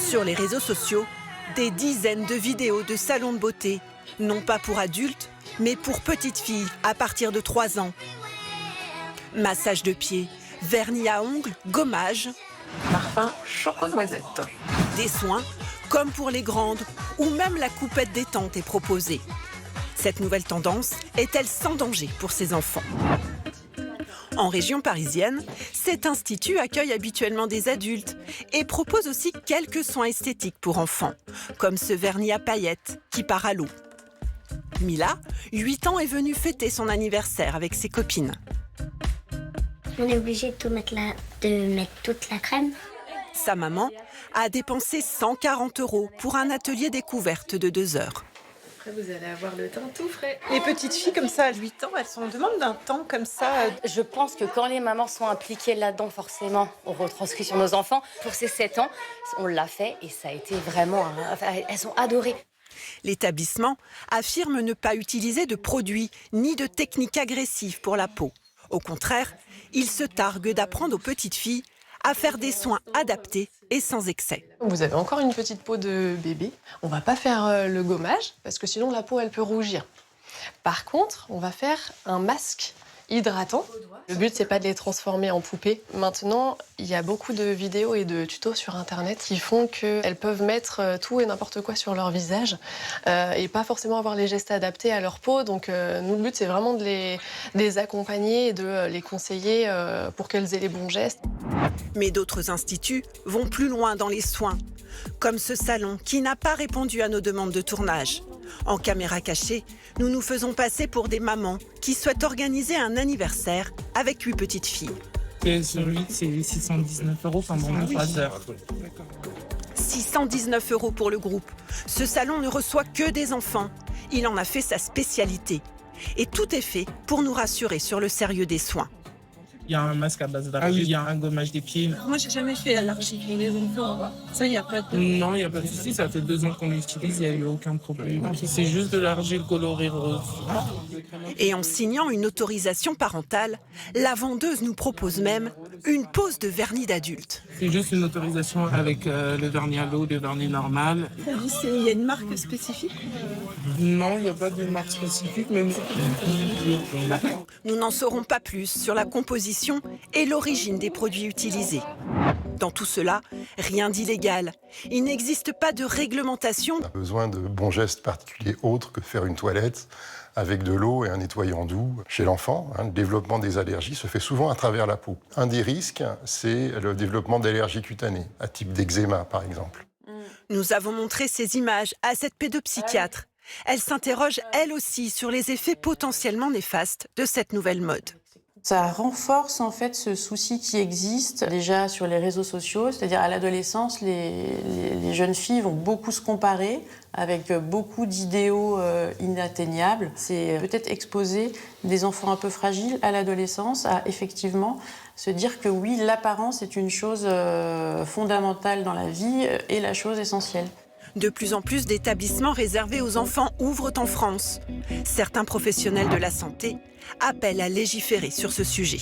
Sur les réseaux sociaux, des dizaines de vidéos de salons de beauté, non pas pour adultes, mais pour petites filles à partir de 3 ans. Massage de pieds, vernis à ongles, gommage. Parfum choco-noisette. Des soins, comme pour les grandes, où même la coupette détente est proposée. Cette nouvelle tendance est-elle sans danger pour ces enfants ? En région parisienne, cet institut accueille habituellement des adultes et propose aussi quelques soins esthétiques pour enfants, comme ce vernis à paillettes qui part à l'eau. Mila, 8 ans, est venue fêter son anniversaire avec ses copines. On est obligé de mettre toute la crème. Sa maman a dépensé 140 € pour un atelier découverte de 2 heures. Après, vous allez avoir le teint tout frais. Les petites filles comme ça à 8 ans, elles sont en demande d'un temps comme ça. Je pense que quand les mamans sont impliquées là-dedans, forcément, on retranscrit sur nos enfants. Pour ces 7 ans, on l'a fait et ça a été vraiment... elles ont adoré. L'établissement affirme ne pas utiliser de produits ni de techniques agressives pour la peau. Au contraire, il se targue d'apprendre aux petites filles à faire des soins adaptés et sans excès. Vous avez encore une petite peau de bébé. On va pas faire le gommage parce que sinon la peau elle peut rougir. Par contre, on va faire un masque hydratant. Le but, c'est pas de les transformer en poupées. Maintenant, il y a beaucoup de vidéos et de tutos sur Internet qui font qu'elles peuvent mettre tout et n'importe quoi sur leur visage et pas forcément avoir les gestes adaptés à leur peau. Donc, nous, le but, c'est vraiment de les accompagner et de les conseiller pour qu'elles aient les bons gestes. Mais d'autres instituts vont plus loin dans les soins, comme ce salon qui n'a pas répondu à nos demandes de tournage. En caméra cachée, nous nous faisons passer pour des mamans qui souhaitent organiser un anniversaire avec 8 petites filles. Et sur 8, c'est 619 € pendant 3 heures. 619 € pour le groupe. Ce salon ne reçoit que des enfants. Il en a fait sa spécialité. Et tout est fait pour nous rassurer sur le sérieux des soins. Il y a un masque à base d'argile, il y a un gommage des pieds. Moi, j'ai jamais fait à l'argile pour les enfants. Ça, il n'y a pas de... Non, il n'y a pas de souci, ça fait 2 ans qu'on l'utilise, il n'y a eu aucun problème. C'est juste de l'argile colorée rose. Et en signant une autorisation parentale, la vendeuse nous propose même une pose de vernis d'adulte. C'est juste une autorisation avec le vernis à l'eau, le vernis normal. Il y a une marque spécifique? Non, il n'y a pas de marque spécifique, mais... Nous n'en saurons pas plus sur la composition et l'origine des produits utilisés. Dans tout cela, rien d'illégal. Il n'existe pas de réglementation. On a besoin de bons gestes particuliers autres que faire une toilette avec de l'eau et un nettoyant doux. Chez l'enfant, le développement des allergies se fait souvent à travers la peau. Un des risques, c'est le développement d'allergies cutanées, à type d'eczéma par exemple. Nous avons montré ces images à cette pédopsychiatre. Elle s'interroge, elle aussi, sur les effets potentiellement néfastes de cette nouvelle mode. Ça renforce en fait ce souci qui existe déjà sur les réseaux sociaux, c'est-à-dire à l'adolescence, les jeunes filles vont beaucoup se comparer avec beaucoup d'idéaux inatteignables. C'est peut-être exposer des enfants un peu fragiles à l'adolescence à effectivement se dire que oui, l'apparence est une chose fondamentale dans la vie et la chose essentielle. De plus en plus d'établissements réservés aux enfants ouvrent en France. Certains professionnels de la santé appellent à légiférer sur ce sujet.